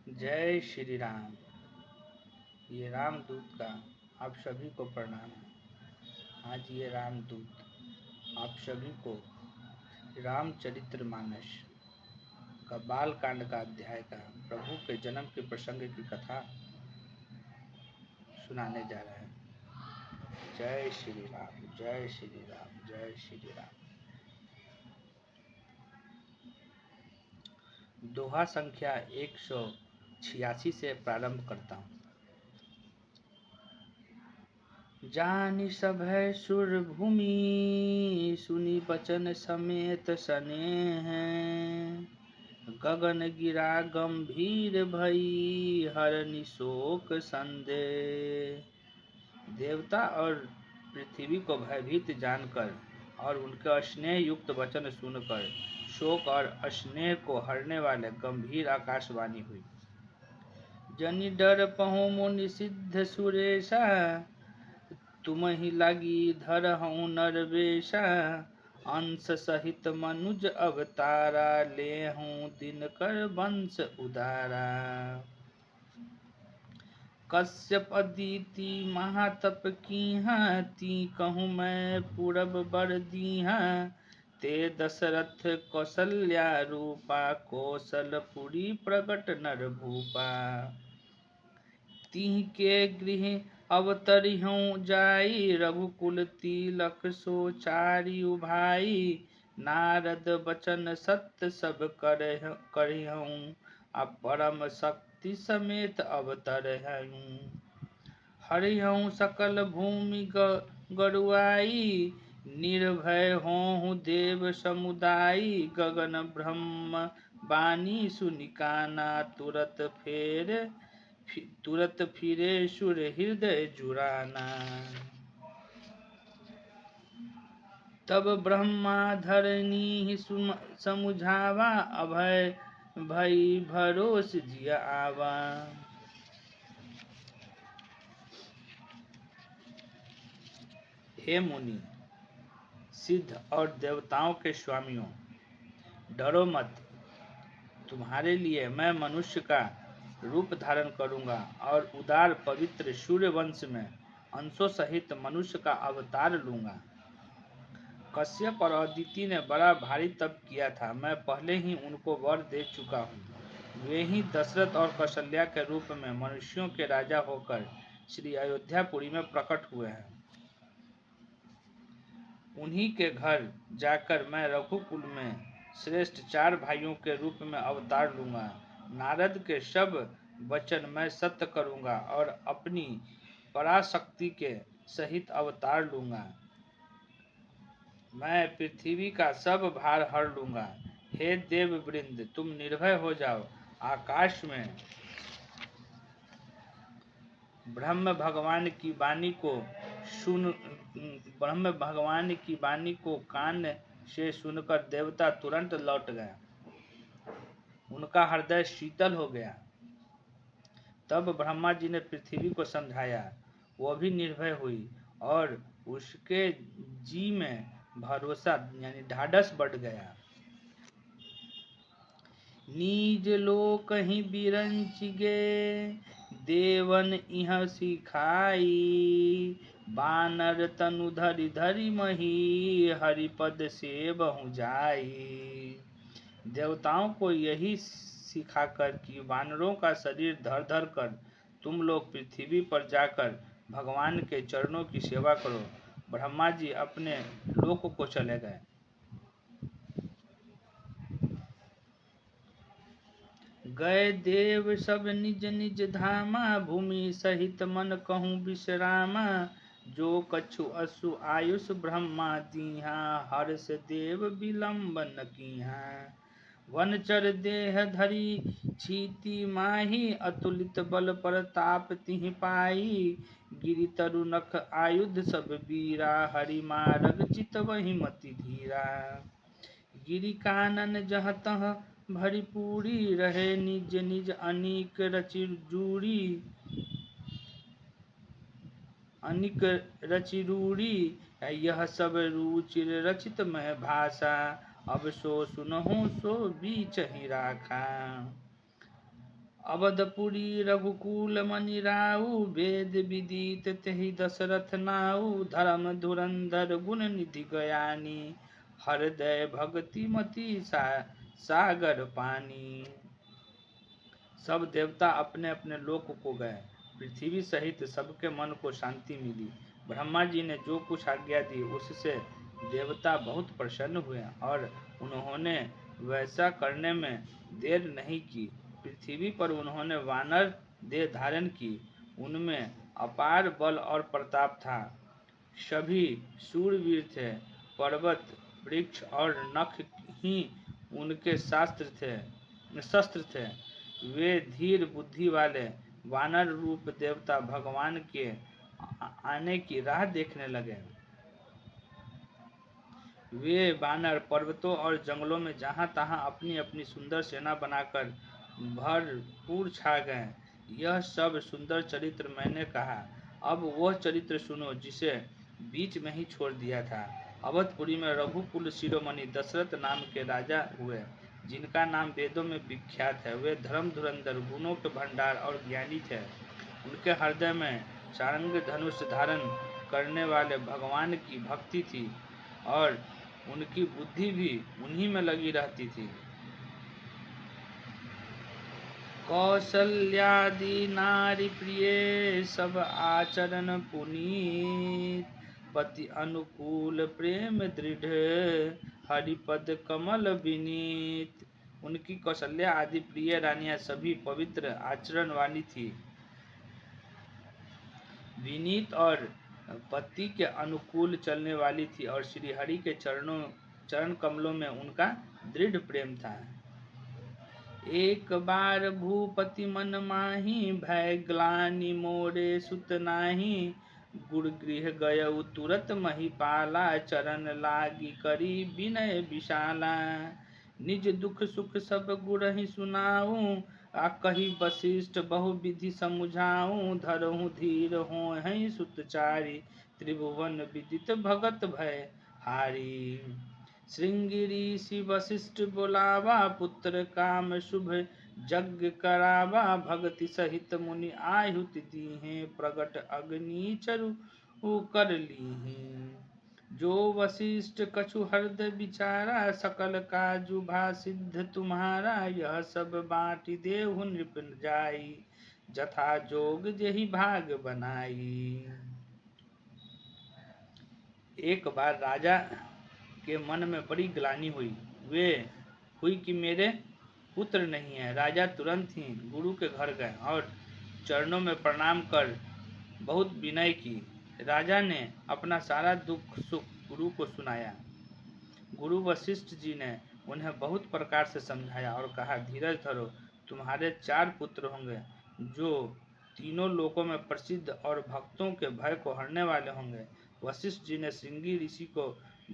जय श्री राम। ये रामदूत का आप सभी को प्रणाम है। आज ये रामदूत आप सभी को रामचरितमानस का बाल कांड का अध्याय का प्रभु के जन्म के प्रसंग की कथा सुनाने जा रहे हैं। जय श्री राम, जय श्री राम, जय श्री राम। दोहा संख्या 186 से प्रारंभ करता हूँ। जानि सभय सुर भूमि, सुनि बचन समेत स्नेह। गगन गिरा गंभीर भई, हरनि शोक संदेह। देवता और पृथ्वी को भयभीत जानकर और उनके स्नेह युक्त वचन सुनकर शोक और स्नेह को हरने वाले गंभीर आकाशवाणी हुई। जनि डर पहुँ मुनि सिद्ध सुरेशा, तुम ही लगी धरहूँ नरवेशा। अंश सहित मनुज अवतारा, लेहूँ दिनकर वंश उदारा। कश्यप अदिति महातप कीहा, ती कहूँ मैं पूरब बर दीहा। ते दशरथ कौसल्या रूपा, कौशलपुरी प्रगट नर भूपा। तिह के गृह अवतरिहूँ जाई, रघुकुल तिलक सोचारियु भाई। नारद बचन सत्य सब करिहूँ, परम शक्ति समेत अवतरहूँ। हरिहूँ सकल भूमि गरुआई, निर्भय होहूँ देव समुदायी। गगन ब्रह्म बानी सुनि काना, तुरत फिरे सुर हृदय जुराना। तब ब्रह्मा धरनी समुझावा, अभय भई भरोस जिय आवा। हे मुनि, सिद्ध और देवताओं के स्वामियों, डरो मत। तुम्हारे लिए मैं मनुष्य का रूप धारण करूंगा और उदार पवित्र सूर्य वंश में अंशों सहित मनुष्य का अवतार लूंगा। कश्यप और अदिति ने बड़ा भारी तप किया था, मैं पहले ही उनको वर दे चुका हूँ। वे ही दशरथ और कौशल्या के रूप में मनुष्यों के राजा होकर श्री अयोध्यापुरी में प्रकट हुए हैं। उन्हीं के घर जाकर मैं रघुकुल में श्रेष्ठ 4 भाइयों के रूप में अवतार लूंगा। नारद के सब वचन मैं सत्य करूंगा और अपनी पराशक्ति के सहित अवतार लूंगा। मैं पृथ्वी का सब भार हर लूंगा। हे देव वृंद, तुम निर्भय हो जाओ। आकाश में ब्रह्म भगवान की वाणी को कान से सुनकर देवता तुरंत लौट गए। उनका हृदय शीतल हो गया। तब ब्रह्मा जी ने पृथ्वी को समझाया, वो भी निर्भय हुई और उसके जी में भरोसा यानी ढाढ़स बढ़ गया। नीज लोक ही बिरंच गे, देवन इह सिखाई। बानर तनु धरि धरि मही, हरिपद सेवहु जाई। देवताओं को यही सिखाकर कि वानरों का शरीर धर धर कर तुम लोग पृथ्वी पर जाकर भगवान के चरणों की सेवा करो, ब्रह्मा जी अपने लोक को चले गए। गए देव सब निज निज धामा, भूमि सहित मन कहूँ विश्रामा। जो कछु असु आयुष ब्रह्मा दीहा, हर्ष देव विलंब न कीहा। वनचर देह धरि छीति माही, अतुलित बल प्रताप तिहि पाई। गिरि तरु नख आयुध सब वीरा, हरि मारग चितवहि मति धीरा। गिरि कानन जहाँ तहाँ भरिपूरी, रहे निज निज अनेक रचिरूरी। यह सब रुचिर रचित मैं भाषा, अब सो सुनहु सो बीच ही राखा। अवधपुरी रघुकुल मणि राउ, वेद विदित तेहि दशरथ नाउ। धर्म धुरंधर गुण निधि गयानी, हृदय भक्ति मति सागर पानी। सब देवता अपने अपने लोक को गए। पृथ्वी सहित सबके मन को शांति मिली। ब्रह्मा जी ने जो कुछ आज्ञा दी उससे देवता बहुत प्रसन्न हुए और उन्होंने वैसा करने में देर नहीं की। पृथ्वी पर उन्होंने वानर देह धारण की। उनमें अपार बल और प्रताप था। सभी शूरवीर थे। पर्वत, वृक्ष और नख ही उनके शस्त्र थे। वे धीर बुद्धि वाले वानर रूप देवता भगवान के आने की राह देखने लगे। वे वानर पर्वतों और जंगलों में जहाँ तहाँ अपनी अपनी सुंदर सेना बनाकर भरपूर छा गए। यह सब सुंदर चरित्र मैंने कहा। अब वह चरित्र सुनो जिसे बीच में ही छोड़ दिया था। अवधपुरी में रघुकुल शिरोमणि दशरथ नाम के राजा हुए, जिनका नाम वेदों में विख्यात है। वे धर्म धुरंधर, गुणों के भंडार और ज्ञानी थे। उनके हृदय में सारंग धनुष धारण करने वाले भगवान की भक्ति थी और उनकी बुद्धि भी उन्हीं में लगी रहती थी। कौशल्यादि नारी प्रिय, सब आचरण पुनीत। पति अनुकूल प्रेम दृढ़, हरिपद कमल विनीत। उनकी कौशल्या आदि प्रिय रानियां सभी पवित्र आचरण वाली थी, विनीत और पति के अनुकूल चलने वाली थी और श्री हरि के चरण कमलों में उनका दृढ़ प्रेम था। एक बार भूपति मन माही, भय ग्लानि मोरे सुत नाही। गुरु गृह गयउ तुरत महिपाला, चरण लागी करी विनय विशाला। निज दुख सुख सब गुरहि सुनाऊं, आ कही वशिष्ठ बहु विधि समुझाऊं। धरहु धीर होहै सुतचारी, त्रिभुवन विदित भगत भय हारी। श्रृंगी ऋषि वशिष्ठ बोलावा, पुत्र काम शुभ यज्ञ करावा। भक्ति सहित मुनि आहुति दीहें, प्रगट अग्नि चरु कर लीहें। जो वशिष्ठ कछु हृदय विचारा, सकल काजु भा सिद्ध तुम्हारा। यह सब बाँटि देहु नृप जाई, जथा जोग जेहि भाग बनाई। एक बार राजा के मन में बड़ी ग्लानि हुई कि मेरे पुत्र नहीं है। राजा तुरंत ही गुरु के घर गए और चरणों में प्रणाम कर बहुत विनय की। राजा ने अपना सारा दुख सुख गुरु को सुनाया। गुरु वशिष्ठ जी ने उन्हें बहुत प्रकार से समझाया और कहा, धीरज धरो, तुम्हारे 4 पुत्र होंगे जो तीनों लोकों में प्रसिद्ध और भक्तों के भय को हरने वाले होंगे। वशिष्ठ जी ने श्रृंगी ऋषि को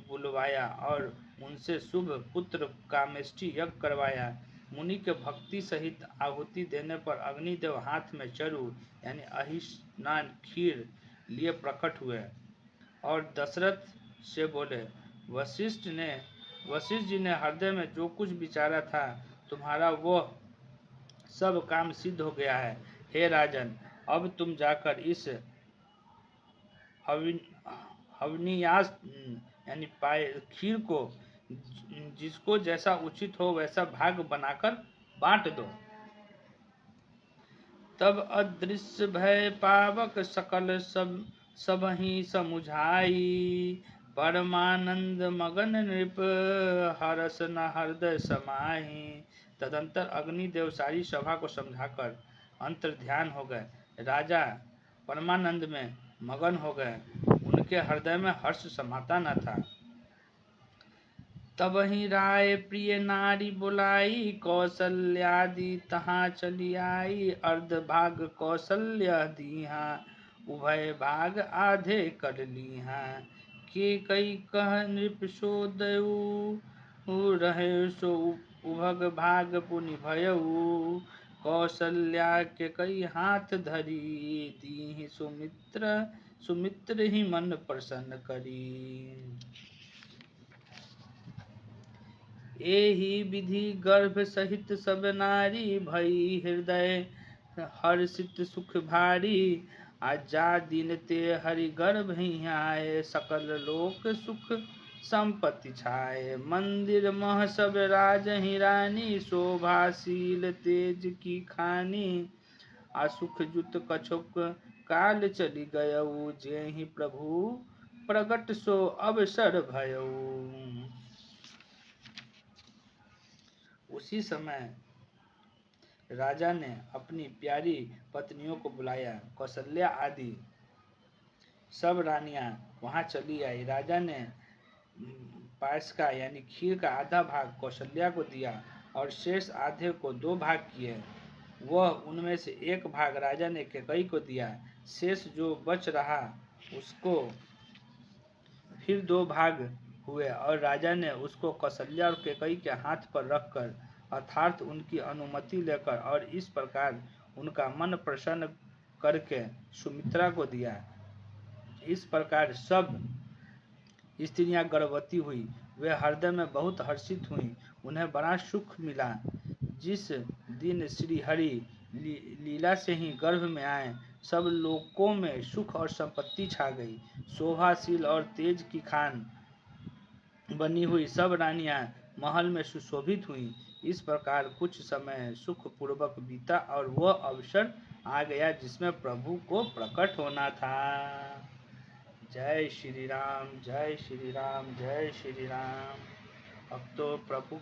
बुलवाया और उनसे शुभ पुत्र कामेष्टि यज्ञ करवाया। मुनि के भक्ति सहित आहुति देने पर अग्निदेव हाथ में चरु यानी अहिस्नान खीर लिए प्रकट हुए और दशरथ से बोले, वशिष्ठ जी ने हृदय में जो कुछ विचारा था, तुम्हारा वह सब काम सिद्ध हो गया है। हे राजन, अब तुम जाकर इस हवनीयास यानी खीर को जिसको जैसा उचित हो वैसा भाग बनाकर बांट दो। तब अदृश्य भय पावक सकल सब ही समुझाई। परमानंद मगन नृप हरस न हृदय समाही। तदंतर अग्निदेव सारी सभा को समझाकर अंतर्ध्यान हो गए। राजा परमानंद में मगन हो गए। उनके हृदय में हर्ष समाता न था। तब ही राय प्रिय नारी बुलाई, कौशल्यादि तहाँ चली आई। अर्ध भाग कौशल्या दीहा, उभय भाग आधे कर लीहा। के कई कह नृप सो दयऊ, रहे सो उभग भाग पुनि भयऊ। कौशल्या के कई हाथ धरी, दीहि सुमित्र ही मन प्रसन्न करी। एहि विधि गर्भ सहित सब नारी, भई हृदय हर्षित सुख भारी। आ जा दिन ते हरि गर्भ ही आए, सकल लोक सुख संपत्ति छाए। मंदिर मह सब राज ही रानी, शोभाशील तेज की खानी। असुख जुत कछुक काल चली गयऊ, जेहि प्रभु प्रगट सो अवसर भयऊ। उसी समय राजा ने अपनी प्यारी पत्नियों को बुलाया। कौशल्या आदि सब रानियां वहां चली आई। राजा ने पायस का यानी खीर का आधा भाग कौशल्या को दिया और शेष आधे को 2 भाग किए। वह उनमें से 1 भाग राजा ने कैकेयी को दिया। शेष जो बच रहा उसको फिर 2 भाग हुए और राजा ने उसको कौशल्या और कैकेयी के हाथ पर रखकर अर्थात उनकी अनुमति लेकर और इस प्रकार उनका मन प्रसन्न करके सुमित्रा को दिया। इस प्रकार सब स्त्रियां गर्भवती हुई। वे हृदय में बहुत हर्षित हुई, उन्हें बड़ा सुख मिला। जिस दिन श्री हरि लीला से ही गर्भ में आए, सब लोकों में सुख और संपत्ति छा गई। शोभाशील और तेज की खान बनी हुई सब रानियां महल में सुशोभित हुई। इस प्रकार कुछ समय सुख पूर्वक बीता और वह अवसर आ गया जिसमें प्रभु को प्रकट होना था। जय श्री राम, जय श्री राम, जय श्री राम। अब तो प्रभु